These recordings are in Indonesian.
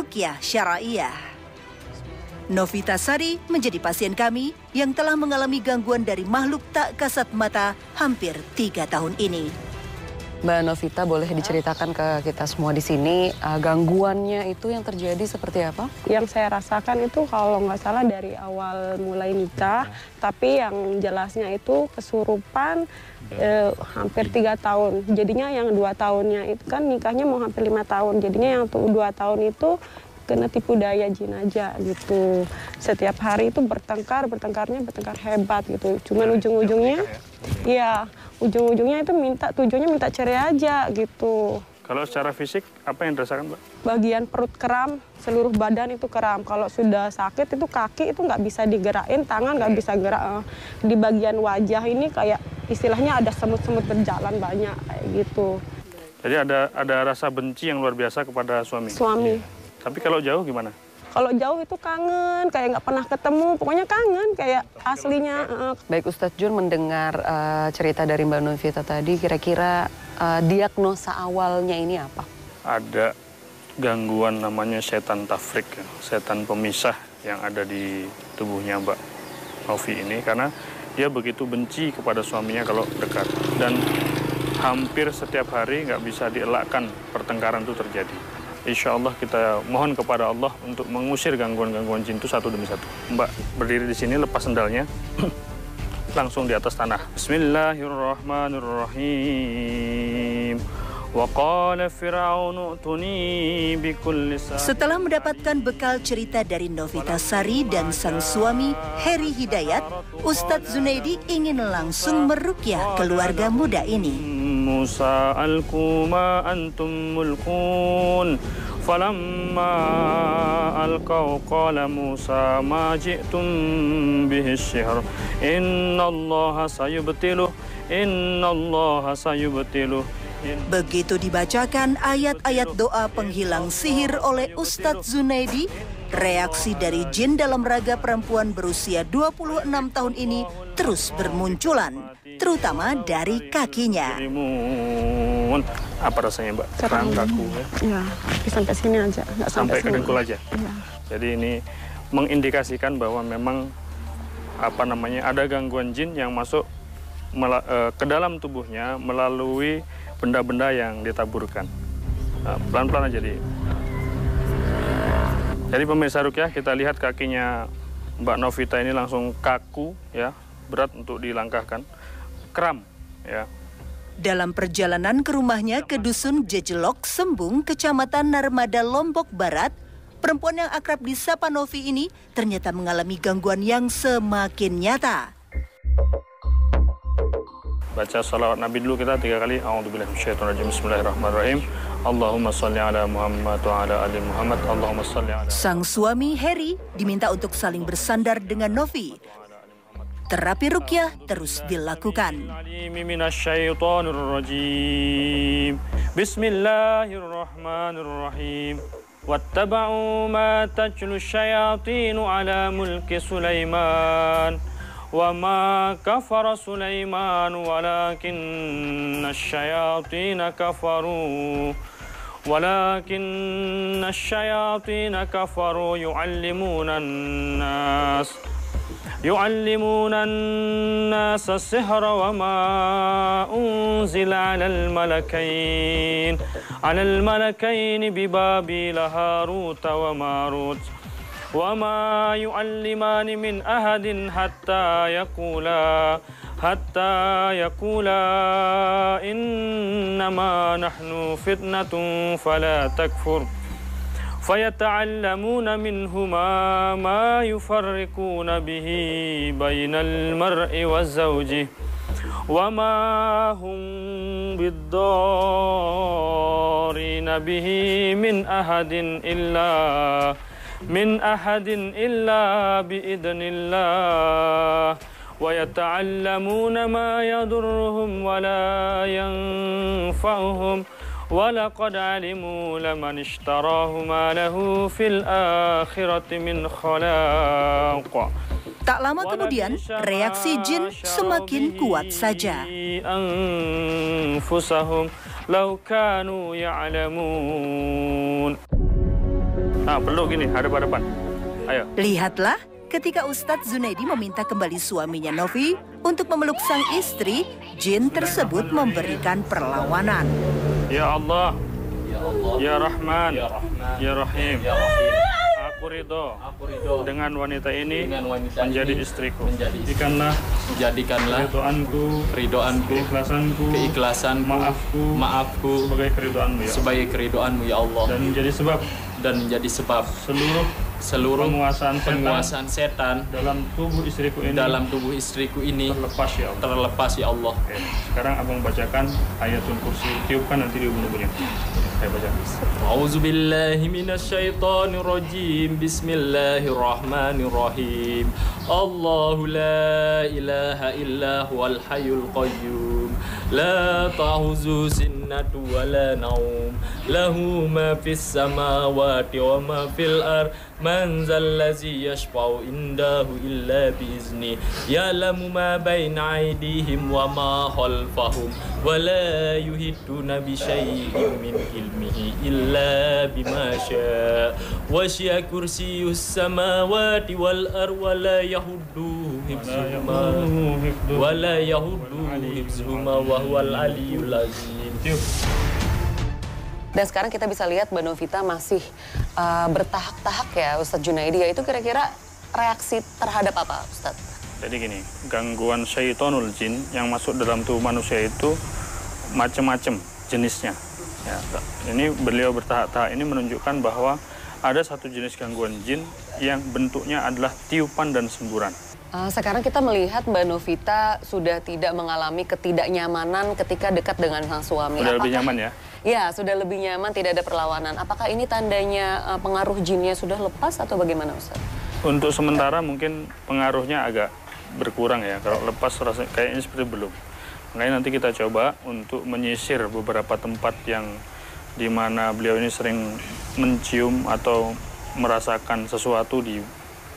Ruqyah Syara'iyah. Novita Sari menjadi pasien kami yang telah mengalami gangguan dari makhluk tak kasat mata hampir 3 tahun ini. Mbak Novita, boleh diceritakan ke kita semua di sini gangguannya itu yang terjadi seperti apa? Yang saya rasakan itu kalau nggak salah dari awal mulai nikah, tapi yang jelasnya itu kesurupan hampir 3 tahun. Jadinya yang 2 tahunnya itu kan nikahnya mau hampir 5 tahun. Jadinya yang 2 tahun itu kena tipu daya jin aja gitu. Setiap hari itu bertengkar hebat gitu. Cuman ujung-ujungnya, ya ujung-ujungnya itu tujuannya minta cerai aja gitu. Kalau secara fisik apa yang dirasakan, Mbak? Bagian perut kram, seluruh badan itu kram. Kalau sudah sakit itu kaki itu nggak bisa digerakin, tangan nggak bisa gerak. Di bagian wajah ini kayak istilahnya ada semut-semut berjalan banyak kayak gitu. Jadi ada rasa benci yang luar biasa kepada suami? Suami. Tapi kalau jauh gimana? Kalau jauh itu kangen, kayak nggak pernah ketemu, pokoknya kangen kayak aslinya. Baik, Ustadz Jun mendengar cerita dari Mbak Novita tadi, kira-kira diagnosa awalnya ini apa? Ada gangguan namanya setan tafrik, setan pemisah yang ada di tubuhnya Mbak Novi ini, karena dia begitu benci kepada suaminya kalau dekat. Dan hampir setiap hari nggak bisa dielakkan pertengkaran itu terjadi. Insya Allah kita mohon kepada Allah untuk mengusir gangguan-gangguan jin itu satu demi satu. Mbak berdiri di sini, lepas sendalnya, langsung di atas tanah. Bismillahirrahmanirrahim. Setelah mendapatkan bekal cerita dari Novita Sari dan sang suami Heri Hidayat, Ustadz Zunaidi ingin langsung meruqyah keluarga muda ini. Musa alquma antum mulkun falamma alqaw qala Musa ma ji'tum bihi syihr innallaha sayubtiluh Begitu dibacakan ayat-ayat doa penghilang sihir oleh Ustadz Zunaidi, reaksi dari jin dalam raga perempuan berusia 26 tahun ini terus bermunculan, terutama dari kakinya. Apa rasanya, Mbak? Kram, kaku ya? Ya, sampai sini aja. Nggak sampai ke dengkul aja? Ya. Jadi ini mengindikasikan bahwa memang ada gangguan jin yang masuk ke dalam tubuhnya melalui benda-benda yang ditaburkan. Pelan-pelan aja Jadi pemirsa Ruqyah, kita lihat kakinya Mbak Novita ini langsung kaku ya, berat untuk dilangkahkan, kram ya. Dalam perjalanan ke rumahnya ke Dusun Jejelok, Sembung, Kecamatan Narmada, Lombok Barat, perempuan yang akrab disapa Novi ini ternyata mengalami gangguan yang semakin nyata. Baca salawat Nabi dulu kita 3 kali. A'udzubillahi minasyaitonirrajim. Bismillahirrahmanirrahim. Allahumma shalli ala Muhammad wa ala ali Muhammad. Allahumma shalli ala. Sang suami Heri diminta untuk saling bersandar dengan Novi. Terapi ruqyah terus dilakukan. Bismillahirrahmanirrahim. Wattaba'u ma tajlu syayatinu ala mulki Sulaiman. وما كفر سليمان ولكن الشياطين كفروا يعلمون الناس السحر وما أنزل على الملكين ببابل هاروت وماروت وما يعلمان من أحد حتى يقولا إنما نحن فتنة فلا تكفر فيتعلمون منهما ما يفرقون به بين المرء وزوجه وما هم بالضارين به من أحد إلا بإذن الله ويتعلمون ما يضرهم ولا ينفعهم ولقد علموا لمن اشتراه ما له في الآخرة من خلاق. Tak lama kemudian, reaksi jin semakin kuat saja. أنفسهم لو كانوا يعلمون. Nah, peluk gini, hadap-hadapan. Ayo. Lihatlah ketika Ustadz Zunaidi meminta kembali suaminya Novi untuk memeluk sang istri, jin tersebut memberikan perlawanan. Ya Allah, ya Rahman, ya Rahim. Aku ridho dengan wanita ini menjadi istriku. Jadikanlah ridhoanku, keikhlasanku, maafku sebagai keridoanmu ya Allah. Dan menjadi sebab seluruh penguasaan setan dalam tubuh istriku ini terlepas ya Allah. Oke. Sekarang abang bacakan ayatul kursi, tiupkan nanti di ubun-ubunnya. Saya baca. A'udzubillahi minasyaitonirrajim. Bismillahirrahmanirrahim. Allahu la ilaha illa huwal hayyul qayyum. La ta'khuzuhu sinatun wa la naum. Lahu ma fis samawati wa ma fil ardh. Man zallazi yashfa'u indahu illa bi'izni. Ya'lamu ma baina aydihim wa ma khalfahum. Wa la yuhituna bi syai'in min ilmihi illa bima syaa. Wasi'a kursiyyus samawati wal ardh wa la yahudduhu hifdzuhuma wa huwal aliyyul azim. Dan sekarang kita bisa lihat Mbak Novita masih bertahap-tahap ya Ustadz Junaidi. Itu kira-kira reaksi terhadap apa Ustadz? Jadi gini, gangguan syaitonul jin yang masuk dalam tubuh manusia itu macam-macam jenisnya. Ya, ini beliau bertahap-tahap ini menunjukkan bahwa ada satu jenis gangguan jin yang bentuknya adalah tiupan dan semburan. Sekarang kita melihat Mbak Novita sudah tidak mengalami ketidaknyamanan ketika dekat dengan sang suami. Sudah lebih nyaman ya? Ya, sudah lebih nyaman, tidak ada perlawanan. Apakah ini tandanya pengaruh jinnya sudah lepas atau bagaimana Ustaz? Untuk sementara mungkin pengaruhnya agak berkurang ya. Kalau lepas rasanya kayaknya seperti belum. Makanya nanti kita coba untuk menyisir beberapa tempat yang di mana beliau ini sering mencium atau merasakan sesuatu di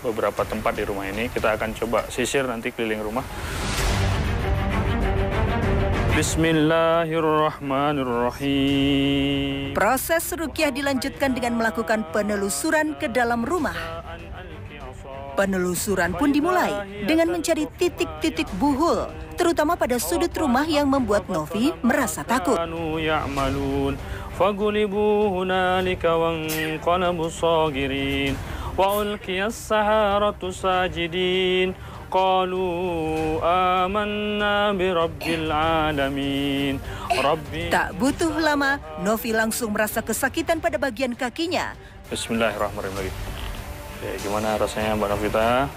beberapa tempat di rumah ini. Kita akan coba sisir nanti keliling rumah. Bismillahirrahmanirrahim. Proses ruqyah dilanjutkan dengan melakukan penelusuran ke dalam rumah. Penelusuran pun dimulai dengan mencari titik-titik buhul, terutama pada sudut rumah yang membuat Novi merasa takut. Fagulibu hunalika wanqalabu sagirin wa ulqiyas saharatu sajidin. Qalu amanna birabbil alamin. Tak butuh lama, Novi langsung merasa kesakitan pada bagian kakinya. Bismillahirrahmanirrahim. Oke, gimana rasanya Mbak Novita?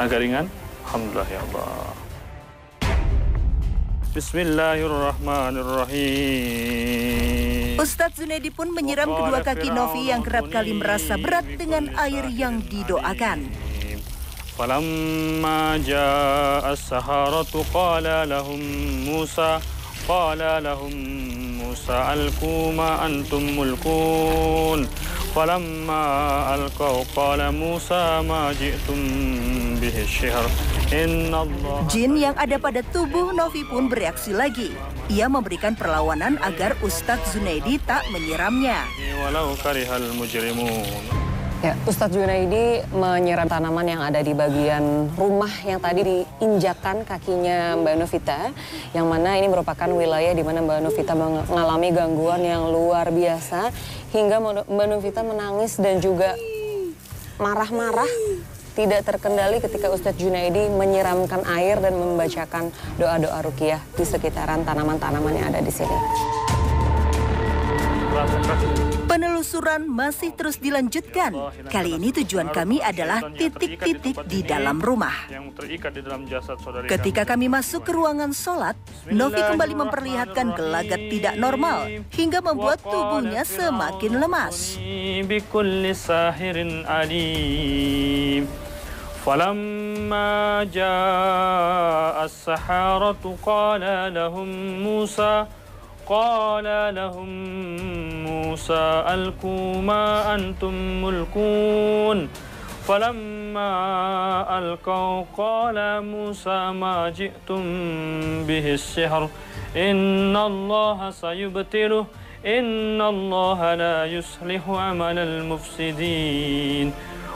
Agak ringan? Alhamdulillah ya Allah. Bismillahirrahmanirrahim. Ustadz Zunaidi pun menyiram kedua kaki Novi yang kerap kali merasa berat dengan air yang didoakan. Falamma ja'a as-saharatu qala lahum Musa alqu ma antum mulkun. Falamma alqaw qala Musa ma ji'tum bihi syihr. Jin yang ada pada tubuh Novi pun bereaksi lagi. Ia memberikan perlawanan agar Ustadz Zunaidi tak menyiramnya. Walau karihal mujrimun. Ya, Ustadz Junaidi menyiram tanaman yang ada di bagian rumah yang tadi diinjakan kakinya Mbak Novita, yang mana ini merupakan wilayah di mana Mbak Novita mengalami gangguan yang luar biasa, hingga Mbak Novita menangis dan juga marah-marah, tidak terkendali ketika Ustadz Junaidi menyiramkan air dan membacakan doa-doa ruqyah di sekitaran tanaman-tanaman yang ada di sini. Penelusuran masih terus dilanjutkan. Kali ini tujuan kami adalah titik-titik di dalam rumah. Ketika kami masuk ke ruangan sholat, Novi kembali memperlihatkan gelagat tidak normal hingga membuat tubuhnya semakin lemas. Falamma ja'a as-saharatu qala lahum Musa alqu ma antum mulkun. Falamma alqaw qala Musa ma ji'tum bihi syihr. Innallaha sayubtiluh. innallaha la yuslihu amalal mufsidin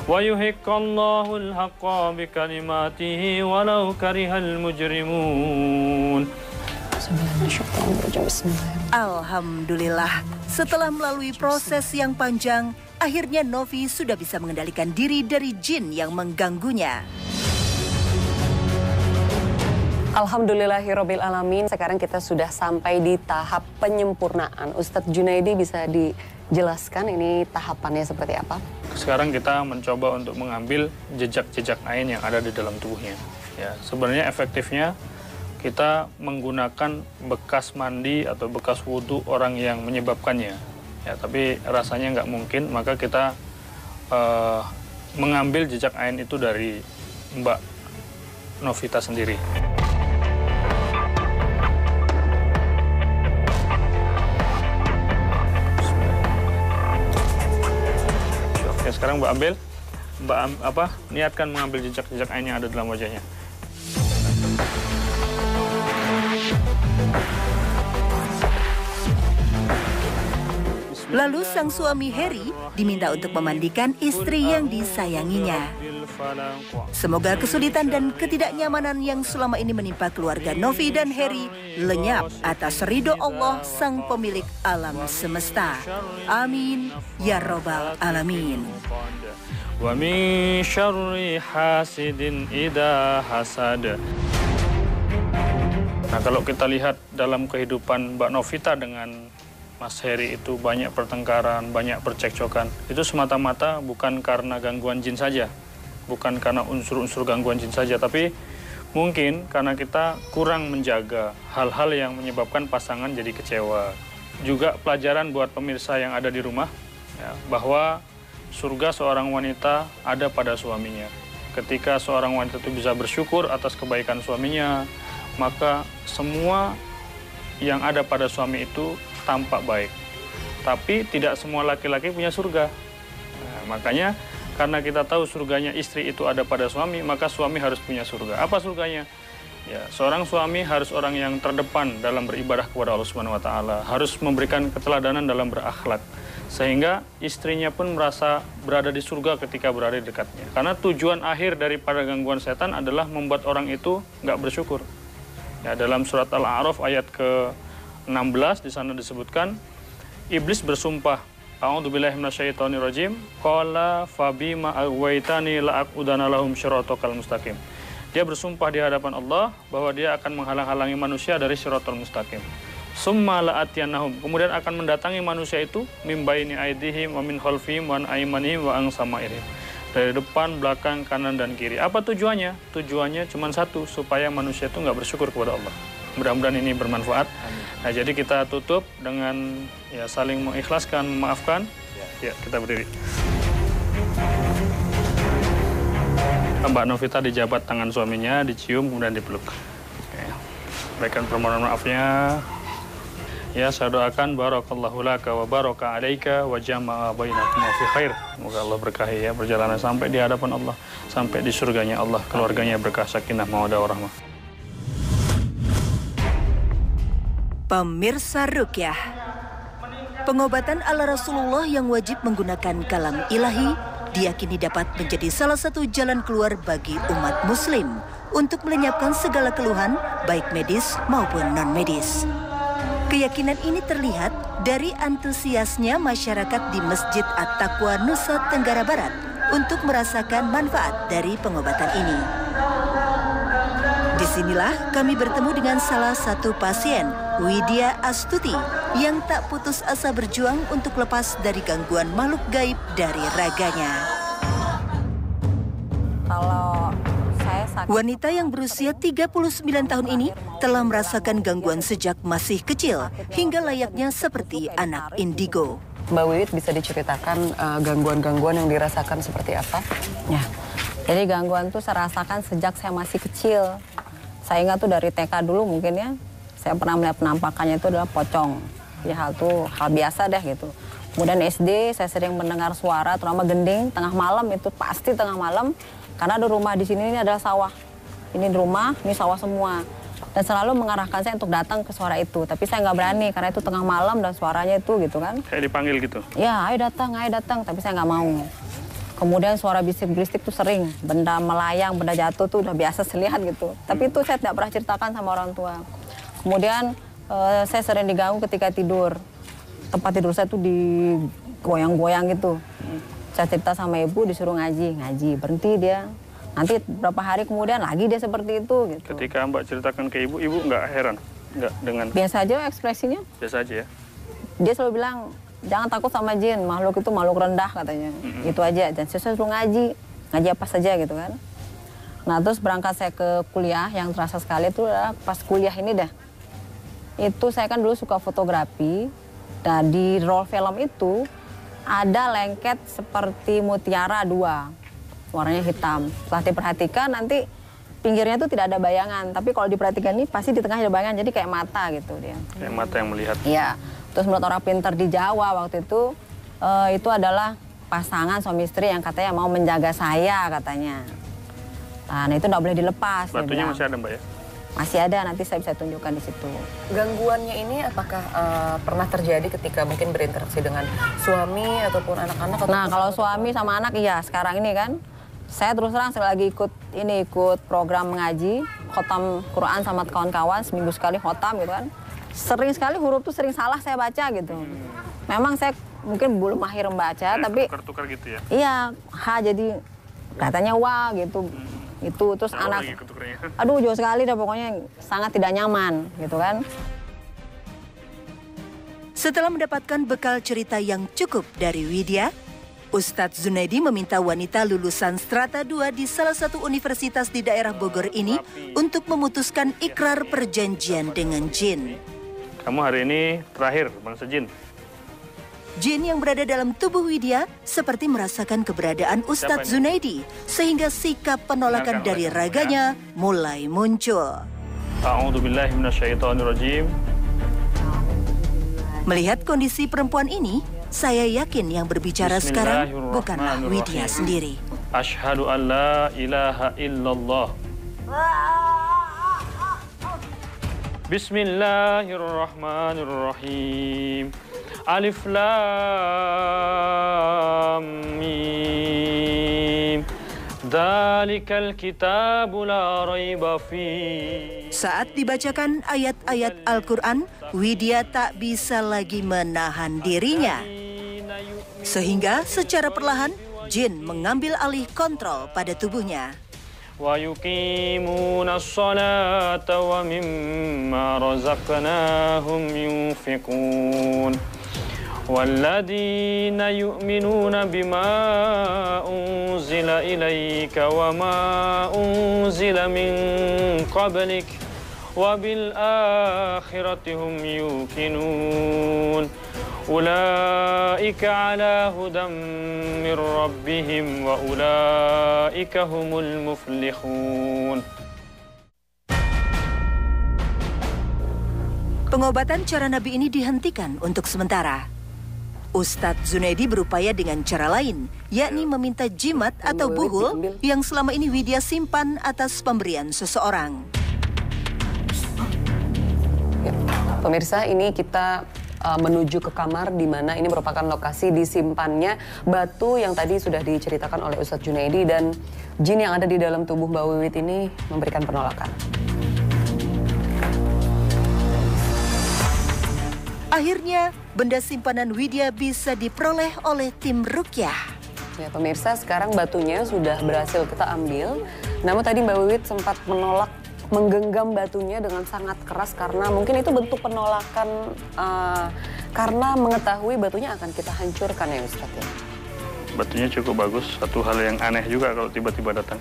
wa yuhiqqallahul haqqa bikalimatihi walau karihal mujrimun. Alhamdulillah, setelah melalui proses yang panjang, akhirnya Novi sudah bisa mengendalikan diri dari jin yang mengganggunya. Alhamdulillahirabbil alamin. Sekarang kita sudah sampai di tahap penyempurnaan. Ustadz Junaidi bisa dijelaskan ini tahapannya seperti apa? Sekarang kita mencoba untuk mengambil jejak-jejak ain yang ada di dalam tubuhnya. Ya, sebenarnya efektifnya kita menggunakan bekas mandi atau bekas wudhu orang yang menyebabkannya. Ya, tapi rasanya nggak mungkin, maka kita mengambil jejak ain itu dari Mbak Novita sendiri. Oke, sekarang Mbak ambil, niatkan mengambil jejak-jejak ain yang ada dalam wajahnya. Lalu sang suami Harry diminta untuk memandikan istri yang disayanginya. Semoga kesulitan dan ketidaknyamanan yang selama ini menimpa keluarga Novi dan Harry lenyap atas ridho Allah sang pemilik alam semesta. Amin ya robbal alamin. Wa min syarri hasidin idza hasad. Nah, kalau kita lihat dalam kehidupan Mbak Novita dengan Mas Heri itu banyak pertengkaran, banyak percekcokan. Itu semata-mata bukan karena gangguan jin saja. Bukan karena unsur-unsur gangguan jin saja, tapi mungkin karena kita kurang menjaga hal-hal yang menyebabkan pasangan jadi kecewa. Juga pelajaran buat pemirsa yang ada di rumah, ya, bahwa surga seorang wanita ada pada suaminya. Ketika seorang wanita itu bisa bersyukur atas kebaikan suaminya, maka semua yang ada pada suami itu tampak baik. Tapi tidak semua laki-laki punya surga. Nah, makanya karena kita tahu surganya istri itu ada pada suami, maka suami harus punya surga. Apa surganya? Ya, seorang suami harus orang yang terdepan dalam beribadah kepada Allah Subhanahu wa taala, harus memberikan keteladanan dalam berakhlak, sehingga istrinya pun merasa berada di surga ketika berada di dekatnya. Karena tujuan akhir daripada gangguan setan adalah membuat orang itu nggak bersyukur. Ya, dalam surat Al-A'raf ayat ke-16 di sana disebutkan, iblis bersumpah, a'udzubillahi minasyaitonirrajim, qala fabima aghwaytani la'aqudana lahum syiratal mustaqim. Dia bersumpah di hadapan Allah bahwa dia akan menghalang-halangi manusia dari syiratal mustaqim. Summa la'atiyannahum, kemudian akan mendatangi manusia itu mim baini aidihim wa min khalfihim wa an aymanihim wa an samairihim. Dari depan, belakang, kanan, dan kiri. Apa tujuannya? Tujuannya cuma satu, supaya manusia itu nggak bersyukur kepada Allah. Mudah-mudahan ini bermanfaat. Nah, jadi kita tutup dengan ya saling mengikhlaskan, memaafkan. Ya, kita berdiri. Mbak Novita dijabat tangan suaminya, dicium, kemudian dipeluk. Oke. Berikan permohonan maafnya. Ya, saya doakan barakallahu laka wa baraka alaika wa jama'a bainakum fi khair. Semoga Allah berkahi ya perjalanan sampai di hadapan Allah, sampai di surganya Allah, keluarganya berkah sakinah mawaddah warahmah. Pemirsa Ruqyah, pengobatan ala Rasulullah yang wajib menggunakan kalam ilahi diyakini dapat menjadi salah satu jalan keluar bagi umat muslim untuk melenyapkan segala keluhan baik medis maupun non-medis. Keyakinan ini terlihat dari antusiasnya masyarakat di Masjid At-Taqwa Nusa Tenggara Barat untuk merasakan manfaat dari pengobatan ini. Disinilah kami bertemu dengan salah satu pasien, Widya Astuti, yang tak putus asa berjuang untuk lepas dari gangguan makhluk gaib dari raganya. Kalau saya sakit, wanita yang berusia 39 tahun ini telah merasakan gangguan sejak masih kecil, hingga layaknya seperti anak indigo. Mbak Wiwit bisa diceritakan gangguan-gangguan yang dirasakan seperti apa? Ya, jadi gangguan tuh saya rasakan sejak saya masih kecil. Saya ingat tuh dari TK dulu mungkin ya, saya pernah melihat penampakannya itu adalah pocong. Ya hal biasa deh gitu. Kemudian SD saya sering mendengar suara, terutama gending, tengah malam itu pasti tengah malam. Karena ada rumah di sini ini adalah sawah. Ini rumah, ini sawah semua. Dan selalu mengarahkan saya untuk datang ke suara itu. Tapi saya nggak berani karena itu tengah malam dan suaranya itu gitu kan. Kayak dipanggil gitu? Ya, ayo datang, ayo datang. Tapi saya nggak mau. Kemudian suara bisik-bisik tuh sering. Benda melayang, benda jatuh tuh udah biasa saya lihat gitu. Tapi itu saya tidak pernah ceritakan sama orang tua. Kemudian saya sering diganggu ketika tidur. Tempat tidur saya tuh digoyang-goyang gitu. Saya cerita sama ibu disuruh ngaji. Berhenti dia. Nanti beberapa hari kemudian lagi dia seperti itu. Gitu. Ketika Mbak ceritakan ke ibu nggak heran? Nggak dengan... Biasa aja ekspresinya. Biasa aja ya? Dia selalu bilang, jangan takut sama jin, makhluk itu makhluk rendah katanya. Itu aja, dan saya suruh ngaji apa saja gitu kan. Nah terus berangkat saya ke kuliah, yang terasa sekali itu adalah pas kuliah ini dah. Itu saya kan dulu suka fotografi, dan di roll film itu ada lengket seperti mutiara 2. Warnanya hitam. Setelah diperhatikan nanti pinggirnya tuh tidak ada bayangan. Tapi kalau diperhatikan ini pasti di tengah ada bayangan. Jadi kayak mata gitu dia. Kayak mata yang melihat. Iya. Terus menurut orang pintar di Jawa waktu itu adalah pasangan suami istri yang katanya mau menjaga saya katanya. Nah itu nggak boleh dilepas. Batunya masih ada Mbak ya? Masih ada, nanti saya bisa tunjukkan di situ. Gangguannya ini apakah pernah terjadi ketika mungkin berinteraksi dengan suami ataupun anak-anak? Nah kalau suami sama anak iya, sekarang ini kan saya terus terang saya lagi ikut program mengaji, khotam Quran sama kawan-kawan, seminggu sekali khotam gitu kan. Sering sekali huruf tuh sering salah saya baca gitu. Memang saya mungkin belum mahir membaca, tapi tukar-tukar gitu ya? Iya, H jadi katanya wa gitu. Itu terus anak, aduh jauh sekali dah pokoknya sangat tidak nyaman gitu kan. Setelah mendapatkan bekal cerita yang cukup dari Widya, Ustadz Zunaidi meminta wanita lulusan Strata 2 di salah satu universitas di daerah Bogor ini untuk memutuskan ikrar perjanjian dengan jin. Kamu hari ini terakhir bangsa jin. Jin yang berada dalam tubuh Widya seperti merasakan keberadaan Ustadz Zunaidi, sehingga sikap penolakan dari raganya mulai muncul. A'udzubillahi minasyaitonirrajim. Melihat kondisi perempuan ini, saya yakin yang berbicara sekarang bukanlah Widya sendiri. Asyhadu an la ilaha illallah. Bismillahirrahmanirrahim. Alif lam mim. Dzalikal kitabu la raiba fi. Saat dibacakan ayat-ayat Al-Quran, Widya tak bisa lagi menahan dirinya. Sehingga secara perlahan, jin mengambil alih kontrol pada tubuhnya. Wa yuqimuna sholata wa mimma razaqnahum yunfiqun. والذين يؤمنون بما أنزل إليك وما أنزل من قبلك وبالآخرة هم يوقنون أولئك على هدى من ربهم وأولئك هم المفلحون. Pengobatan cara Nabi ini dihentikan untuk sementara. Ustadz Zunaidi berupaya dengan cara lain, yakni meminta jimat atau buhul yang selama ini Widya simpan atas pemberian seseorang. Ya, pemirsa, ini kita menuju ke kamar di mana ini merupakan lokasi disimpannya batu yang tadi sudah diceritakan oleh Ustadz Zunaidi, dan jin yang ada di dalam tubuh Mbak Wiwit ini memberikan penolakan. Akhirnya, benda simpanan Widya bisa diperoleh oleh tim Ruqyah. Ya pemirsa, sekarang batunya sudah berhasil kita ambil. Namun tadi Mbak Wiwit sempat menolak, menggenggam batunya dengan sangat keras karena mungkin itu bentuk penolakan karena mengetahui batunya akan kita hancurkan ya Ustadz ya. Batunya cukup bagus, satu hal yang aneh juga kalau tiba-tiba datang.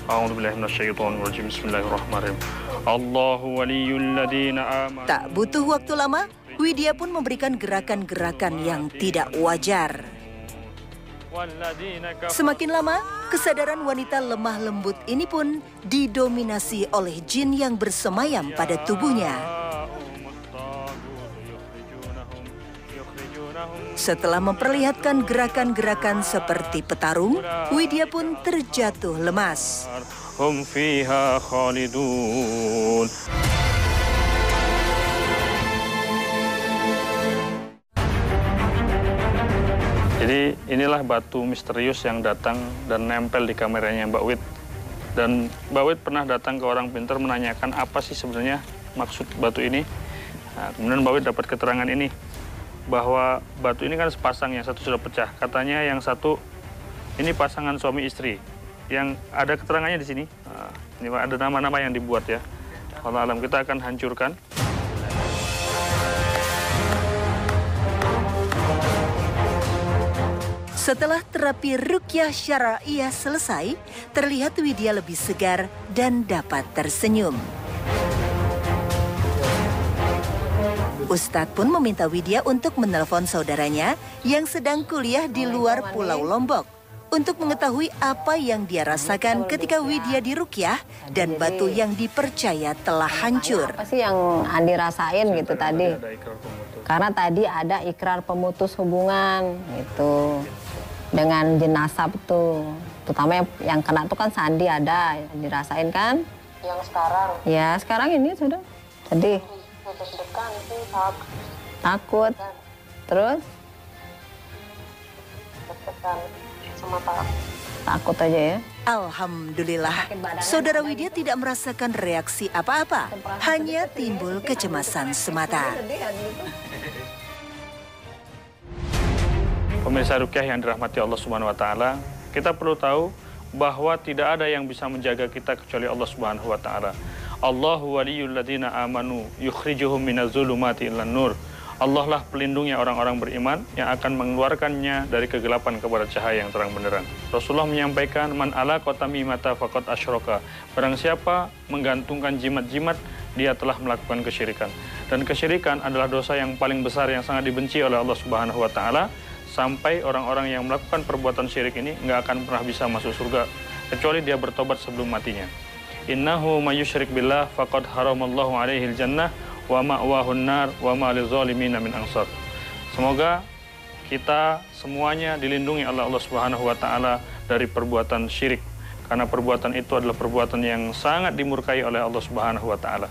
A'udzubillahi minasyaitonirrajim. Bismillahirrahmanirrahim. Allahu waliyul ladzina amanu. Tak butuh waktu lama, Widya pun memberikan gerakan-gerakan yang tidak wajar. Semakin lama, kesadaran wanita lemah lembut ini pun didominasi oleh jin yang bersemayam pada tubuhnya. Setelah memperlihatkan gerakan-gerakan seperti petarung, Widya pun terjatuh lemas. Hum fiha khalidun. Jadi inilah batu misterius yang datang dan nempel di kameranya Mbak Wit. Dan Mbak Wit pernah datang ke orang pintar menanyakan apa sih sebenarnya maksud batu ini. Nah, kemudian Mbak Wit dapat keterangan ini, bahwa batu ini kan sepasang, yang satu sudah pecah. Katanya yang satu ini pasangan suami istri. Yang ada keterangannya di sini. Nah, ini ada nama-nama yang dibuat ya. Wallahu alam, kita akan hancurkan. Setelah terapi ruqyah syara'iyah selesai, terlihat Widya lebih segar dan dapat tersenyum. Ustadz pun meminta Widya untuk menelpon saudaranya yang sedang kuliah di luar Pulau Lombok untuk mengetahui apa yang dia rasakan ketika Widya diruqyah dan batu yang dipercaya telah hancur. Apa sih yang Andi rasain gitu tadi? Karena tadi ada ikrar pemutus hubungan gitu dengan jenazah tuh, terutama yang kena tuh kan Sandi ada, dirasain kan? Yang sekarang? Ya sekarang ini sudah sedih. Deg-degan itu Takut. Terus? Deg-degan sama Takut aja ya. Alhamdulillah, saudara Widya tidak merasakan reaksi apa-apa, hanya timbul kecemasan semata. Pemirsa ruqyah yang dirahmati Allah Subhanahu wa taala, kita perlu tahu bahwa tidak ada yang bisa menjaga kita kecuali Allah Subhanahu wa taala. Allahu waliyul ladzina amanu yukhrijuhum minadh-dhulumati ilan nur. Allah lah pelindungnya orang-orang beriman yang akan mengeluarkannya dari kegelapan kepada cahaya yang terang benderang. Rasulullah menyampaikan, man ala qatamimata faqad asyraka. Barang siapa menggantungkan jimat-jimat, dia telah melakukan kesyirikan. Dan kesyirikan adalah dosa yang paling besar yang sangat dibenci oleh Allah Subhanahu wa taala. Sampai orang-orang yang melakukan perbuatan syirik ini nggak akan pernah bisa masuk surga kecuali dia bertobat sebelum matinya. Innahu may yusyrik billah faqad haramallahu alaihil jannah wa ma'wahun nar wa ma lizalimina min ansar. Semoga kita semuanya dilindungi oleh Allah Subhanahu wa taala dari perbuatan syirik, karena perbuatan itu adalah perbuatan yang sangat dimurkai oleh Allah Subhanahu wa taala.